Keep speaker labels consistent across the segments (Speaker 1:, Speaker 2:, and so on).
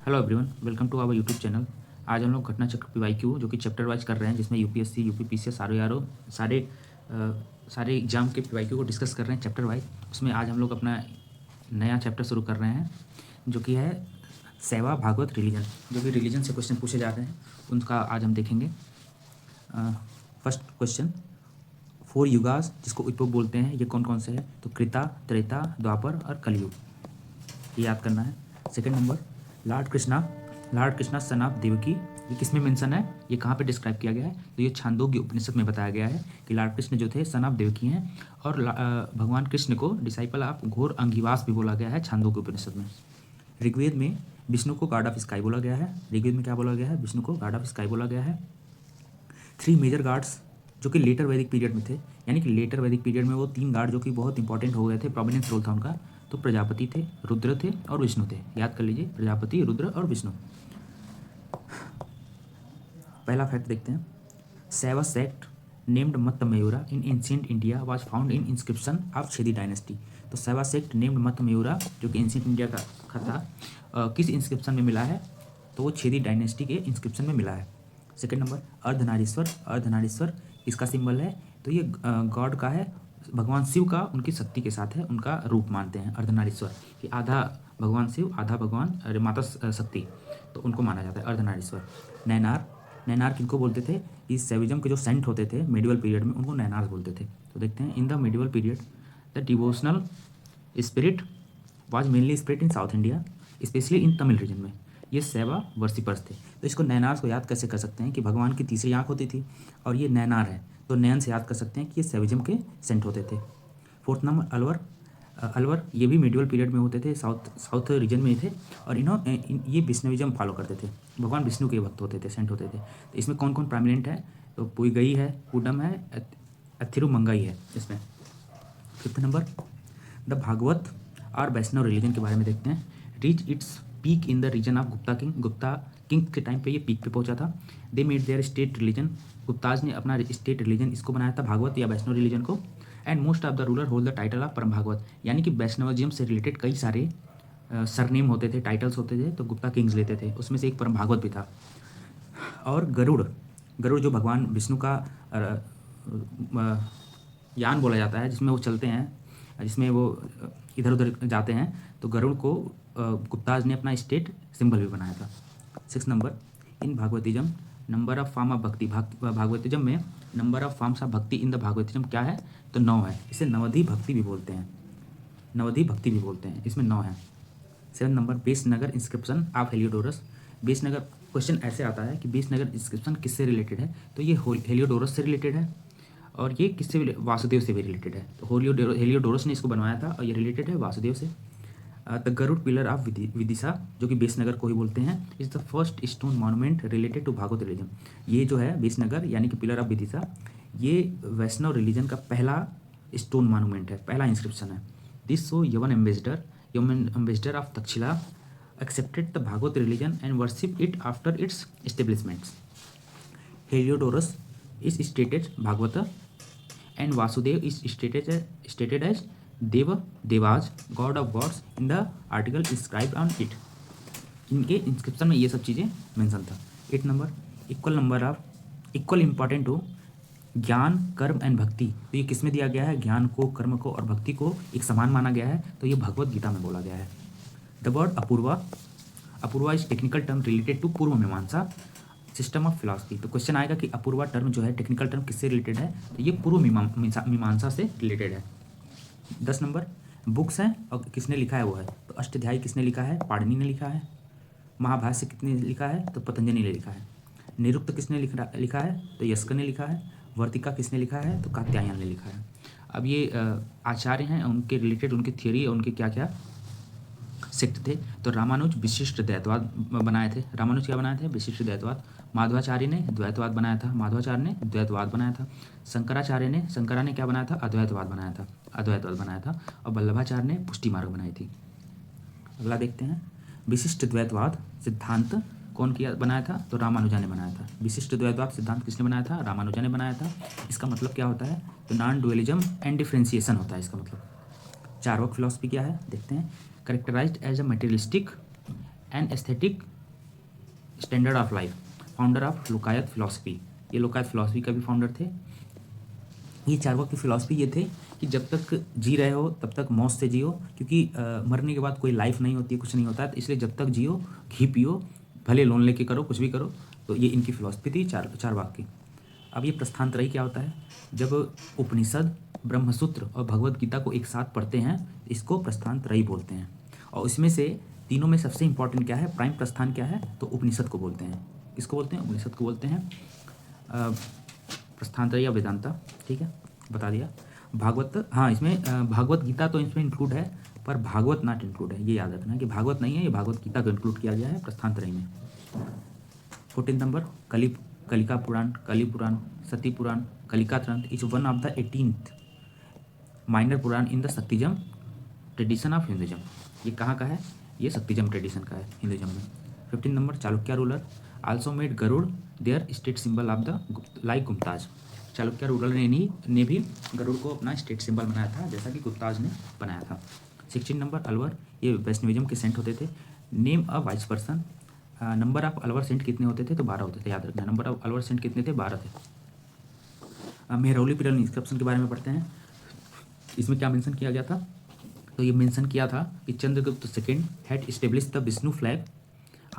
Speaker 1: Hello everyone, welcome to our YouTube channel. आज हम लोग घटना चक्र पीवाईक्यू जो कि चैप्टर वाइज कर रहे हैं, जिसमें यूपीएससी यूपीपीसीएस आरओ सारे सारे एग्जाम के पीवाईक्यू को डिस्कस कर रहे हैं चैप्टर वाइज। उसमें आज हम लोग अपना नया चैप्टर शुरू कर रहे हैं जो कि है सेवा भागवत रिलीजन। जो कि रिलीजन से क्वेश्चन पूछे जा रहे हैं उनका आज हम देखेंगे। फर्स्ट क्वेश्चन, 4 युगास जिसको उपयोग बोलते हैं ये कौन कौन से हैं? तो कृता, त्रेता, द्वापर और कलयुग, ये याद करना है। Second number, lord Krishna son of Devaki, ये किस में मेंशन है, ये कहाँ पे डिस्क्राइब किया गया है? तो ये छांदोग्य उपनिषद में बताया गया है कि लॉर्ड कृष्ण जो थे सन ऑफ देवकी हैं, और भगवान कृष्ण को डिसाइपल ऑफ घोर अंगिवास भी बोला गया है छांदोग्य उपनिषद में। ऋग्वेद में विष्णु को गॉड ऑफ स्काई बोला गया है। ऋग्वेद में क्या बोला गया है? विष्णु को गॉड ऑफ स्काई बोला गया है। 3 मेजर गॉड्स जो कि लेटर वैदिक पीरियड में थे, यानी कि लेटर वैदिक पीरियड में वो 3 गॉड जो कि बहुत इंपॉर्टेंट हो गए थे, प्रोमिनेंस रोल था उनका। तो प्रजापति थे, रुद्र थे और विष्णु थे। याद कर लीजिए, प्रजापति, रुद्र और विष्णु। पहला फैक्ट देखते हैं। सेवा सेक्ट नेम्ड मत मयूरा इन ancient India was found in inscription of Chhedi dynasty. तो सेवा सेक्ट नेम्ड मत मयूरा जो कि एंशिएंट इंडिया का था, किस इंस्क्रिप्शन में मिला है? तो वो छेदी डायनेस्टी के इंस्क्रिप्शन में मिला है। सेकंड नंबर, अर्धनारीश्वर इसका सिंबल है। तो ये गॉड का है, भगवान शिव का उनकी शक्ति के साथ है, उनका रूप मानते हैं अर्धनारीश्वर, कि आधा भगवान शिव आधा भगवान माता शक्ति, तो उनको माना जाता है अर्धनारीश्वर। नैनार किनको बोलते थे? इस सेविज्म के जो सेंट होते थे मेडिवल पीरियड में, उनको नैनार्स बोलते थे। तो देखते हैं, in the medieval period the devotional spirit was mainly spread in south India, specially in Tamil region में। ये सेवा वर्शिपर्स थे। तो इसको नैनार्स को याद कैसे कर सकते हैं कि भगवान की तीसरी आँख होती थी और ये नैनार है, तो नैन से याद कर सकते हैं कि ये सेविज्म के सेंट होते थे। फोर्थ नंबर, अलवर ये भी मेडिवल पीरियड में होते थे, साउथ रीजन में ही थे, और ये विष्णुइज्म फॉलो करते थे, भगवान विष्णु के भक्त होते थे, सेंट होते थे। तो इसमें कौन कौन प्रोमिनेंट है? तो पुईगई है, कूडम है, अथिरुमंगई है इसमें। फिफ्थ नंबर, द भागवत और वैष्णव रिलीजन के बारे में देखते हैं। Reach its peak in the region of Gupta king के टाइम पे ये पीक पे पहुंचा था। They made their state religion, Guptas ने अपना स्टेट रिलीजन इसको बनाया था, भागवत या वैष्णव रिलीजन को। And most of the ruler hold the title of Param Bhagavata, यानी कि वैष्णविज्म से रिलेटेड कई सारे सरनेम होते थे, टाइटल्स होते थे, तो गुप्ता किंग्स लेते थे, उसमें से एक परम भागवत भी था। और गरुड़ जो भगवान विष्णु का यान बोला जाता है, जिसमें वो चलते हैं, जिसमें वो इधर उधर जाते हैं, तो गरुड़ को गुप्ताज ने अपना स्टेट सिंबल भी बनाया था। 6 number, in Bhagavatism number of form of bhakti, Bhagavatism में नंबर ऑफ फॉर्म्स ऑफ भक्ति इन द भागवतिज्म क्या है? तो 9 है। इसे नवधि भक्ति भी बोलते हैं, इसमें 9 है। 7 number, Besnagar inscription of Heliodorus. Besnagar question ऐसे आता है कि बेसनगर इंस्क्रिप्शन किससे रिलेटेड है? तो ये हेलियोडोरस से रिलेटेड है, और ये किससे? वासुदेव से भी रिलेटेड है। तो हेलियोडोरस ने इसको बनवाया था और ये रिलेटेड है वासुदेव से। The Garuda pillar of Vidisha जो कि बेसनगर को ही बोलते हैं, is the first stone monument related to Bhagavata religion. ये जो है बेसनगर यानी कि पिलर ऑफ विदिशा, ये वैष्णव रिलीजन का पहला स्टोन मॉन्यूमेंट है, पहला इंस्क्रिप्शन है। दिस सो यवन ambassador of Takshashila accepted the Bhagavad religion and worship it after its establishments. Heliodorus is stated Bhagavata and Vasudev is stated as Devas, god of gods in the article inscribed on it. इनके inscription में ये सब चीज़ें mention था। 8 number, equal important हो ज्ञान, कर्म and भक्ति। तो ये किस में दिया गया है? ज्ञान को, कर्म को और भक्ति को एक समान माना गया है, तो ये भगवत गीता में बोला गया है। The word Apurva is technical term related to Purva Mimamsa system of philosophy. तो क्वेश्चन आएगा कि अपूर्वा टर्म जो है, टेक्निकल टर्म किससे रिलेटेड है? तो ये पूर्व मीमांसा से रिलेटेड है। 10 नंबर, बुक्स हैं और किसने लिखा है वो है? तो अष्टाध्यायी किसने लिखा है? पाणिनि ने लिखा है। महाभाष्य किसने लिखा है? तो पतंजलि ने लिखा है। निरुक्त किसने लिखा है? तो यस्क ने लिखा है। वर्तिका किसने लिखा है? तो कात्यायन ने लिखा है। अब ये आचार्य हैं, उनके रिलेटेड उनकी थियोरी और उनके क्या क्या सेक्ट थे। तो रामानुज विशिष्ट द्वैतवाद बनाए थे। रामानुज क्या बनाए थे? विशिष्ट द्वैतवाद। माधवाचार्य ने द्वैतवाद बनाया था। शंकरा ने क्या बनाया था? अद्वैतवाद बनाया था। और वल्लभाचार्य ने पुष्टि मार्ग बनाई थी। अगला देखते हैं, विशिष्ट द्वैतवाद सिद्धांत कौन बनाया था? तो रामानुजा ने बनाया था। विशिष्ट द्वैतवाद सिद्धांत किसने बनाया था? रामानुजा ने बनाया था। इसका मतलब क्या होता है? तो नॉन डुअलिज्म एंड डिफ्रेंसिएशन होता है इसका मतलब। चार्वाक फिलॉसफी क्या है देखते हैं। Characterized as a materialistic and aesthetic standard of life, founder of Lokayata philosophy, ये लोकायत फिलॉसफी का भी फाउंडर थे। ये चारवाक की फिलॉसफी ये थे कि जब तक जी रहे हो तब तक मौज से जियो, क्योंकि मरने के बाद कोई लाइफ नहीं होती है, कुछ नहीं होता है, तो इसलिए जब तक जियो घी पियो, भले लोन लेके करो, कुछ भी करो। तो ये इनकी फिलॉसफी थी चारवाक की। अब ये प्रस्थानत्रयी क्या होता है? जब उपनिषद, ब्रह्मसूत्र और भगवद गीता को एक साथ पढ़ते हैं, इसको प्रस्थानत्रयी बोलते हैं। और इसमें से तीनों में सबसे इंपॉर्टेंट क्या है? प्राइम प्रस्थान क्या है? तो उपनिषद को बोलते हैं। किसको बोलते हैं? उपनिषद को बोलते हैं। प्रस्थानत्रयी या वेदांता, ठीक है, बता दिया। भागवत, हाँ, इसमें भागवत गीता तो इसमें इंक्लूड है, पर भागवत नॉट इंक्लूड है, ये याद रखना कि भागवत नहीं है, ये भागवत गीता को इंक्लूड किया गया है प्रस्थानत्रयी में। 14 नंबर, कलिका पुराण, कलि पुराण, सती Purana, Kalika Tantra is one of the 18th minor Purana in the Shaktism tradition of Hinduism. ये कहाँ का है? ये शक्तिजम ट्रेडिशन का है हिंदुइज्म में। 15 नंबर, Chalukya ruler also made Garuda their state symbol of the like Guptas. Chalukya ruler ने भी गरुड़ को अपना स्टेट सिंबल बनाया था, जैसा कि गुप्ताज ने बनाया था। 16 नंबर, अलवर, ये वैष्णविज्म के सेंट होते थे। Name a wise person, number of Alvar saint कितने होते थे? तो 12 होते थे, याद रखना। नंबर ऑफ अलवर सेंट कितने थे? 12 थे। मेहरौली पीरियड इंस्क्रिप्शन के बारे में पढ़ते हैं। इसमें क्या मेंशन किया गया था? तो ये मेंशन किया था कि Chandragupta second had establish the Vishnu flag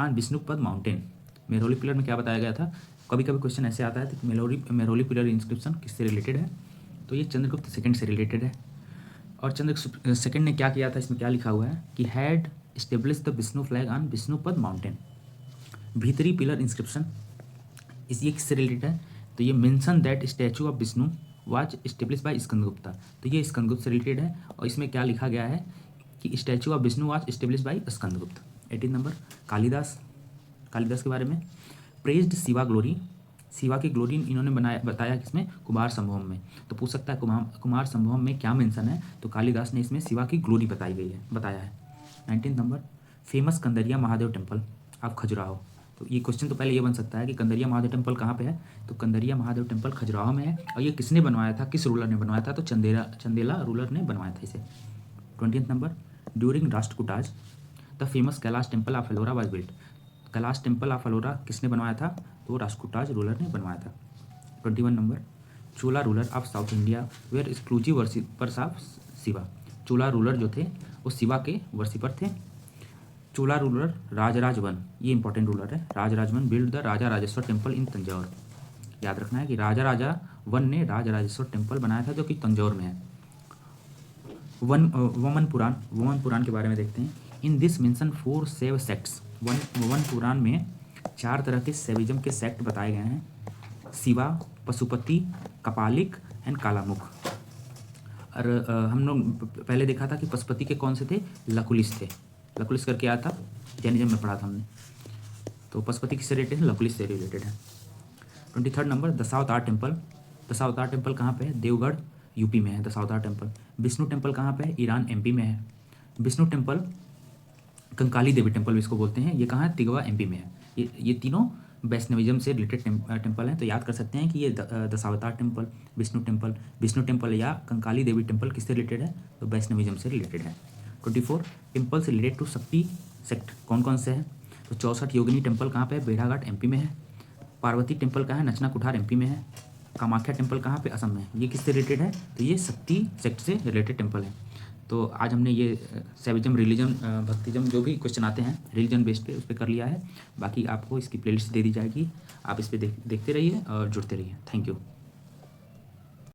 Speaker 1: on Vishnupad mountain. Mehrauli period में क्या बताया गया था? कभी कभी क्वेश्चन ऐसे आता है कि मेहरौली पीरियड इंस्क्रिप्शन किससे रिलेटेड है? तो ये चंद्रगुप्त सेकेंड से रिलेटेड है। और चंद्रगुप्त सेकेंड ने क्या किया था? इसमें क्या लिखा हुआ है कि had establish the Vishnu flag on Vishnupad mountain. Bhitari pillar inscription, इस ये किससे रिलेटेड है? तो ये mention that statue of Vishnu was establish by Skandagupta. तो ये स्कंदगुप्त से रिलेटेड है। और इसमें क्या लिखा गया है कि statue of Vishnu was establish bye Skandagupta. 18 number, Kalidas के बारे में। प्रेज्ड शिवा ग्लोरी, शिवा की ग्लोरी इन्होंने बताया किसमें? कुमार संभवम में। तो पूछ सकता है कुमार संभवम में क्या मेंशन है? तो कालिदास ने इसमें शिवा की ग्लोरी बताया है। 19 number, famous Kandariya Mahadev temple of Khajuraho. तो ये क्वेश्चन तो पहले ये बन सकता है कि कंदरिया महादेव टेम्पल कहाँ पे है? तो कंदरिया महादेव टेम्पल खजुराहो में है। और ये किसने बनवाया था? किस रूलर ने बनवाया था? तो चंदेला रूलर ने बनवाया था इसे। 20 नंबर, during Rashtrakutas the famous Kailash temple of Ellora was built. Kailash temple of Ellora किसने बनवाया था? तो राष्ट्रकूटाज रूलर ने बनवाया था। 21 नंबर, Chola ruler of south India were exclusive worshippers of Shiva. Chola ruler जो थे वो शिवा के वर्शिपर थे। चोला रूलर राजराज वन, ये इंपॉर्टेंट रूलर है, Rajaraja one build the Raja Rajeshwar temple in Tanjore. याद रखना है कि राजा वन ने राजेश्वर टेम्पल बनाया था, जो कि तंजौर में है। वमन पुराण के बारे में देखते हैं। इन दिस मेंशन 4 शैव सेक्ट्स। वमन पुराण में 4 तरह के शैविज्म के सेक्ट बताए गए हैं: शिवा, पशुपति, कपालिक एंड कालामुख। और हम लोग पहले देखा था कि पशुपति के कौन से थे? लकुलिस थे। लकुलिस करके आया था, जैनिज्म में पढ़ा था हमने। तो पशुपति किससे रिलेटेड है? लकुलिस से रिलेटेड है। 23 number, Dashavatar temple. Dashavatar temple कहाँ पे है? देवगढ़ यूपी में है दशावतार टेम्पल। विष्णु टेम्पल कहाँ पे है? ईरान एमपी में है। विष्णु टेम्पल, कंकाली देवी टेम्पल इसको बोलते हैं, ये कहाँ है? तिगवा एमपी में है। ये तीनों वैष्णविज्म से रिलेटेड टेम्पल हैं। तो याद कर सकते हैं कि ये दशावतार टेम्पल, विष्णु टेम्पल या कंकाली देवी टेम्पल किससे रिलेटेड है? तो वैष्णविज्म से रिलेटेड है। 24 टेम्पल्स रिलेटेड टू शक्ति सेक्ट कौन कौन से हैं? तो 64 योगिनी टेम्पल कहाँ पे है? भेड़ाघाट एमपी में है। पार्वती टेम्पल कहाँ है? नचना कुठार एमपी में है। कामाख्या टेम्पल कहाँ पे? असम में है। ये किससे रिलेटेड है? तो ये शक्ति सेक्ट से रिलेटेड टेम्पल है। तो आज हमने ये शैविज्म, रिलीजन, भक्तिज्म जो भी क्वेश्चन आते हैं रिलीजन बेस्ड पे, उस पर कर लिया है। बाकी आपको इसकी प्लेलिस्ट दे दी जाएगी, आप इस पर देखते रहिए और जुड़ते रहिए। Thank you.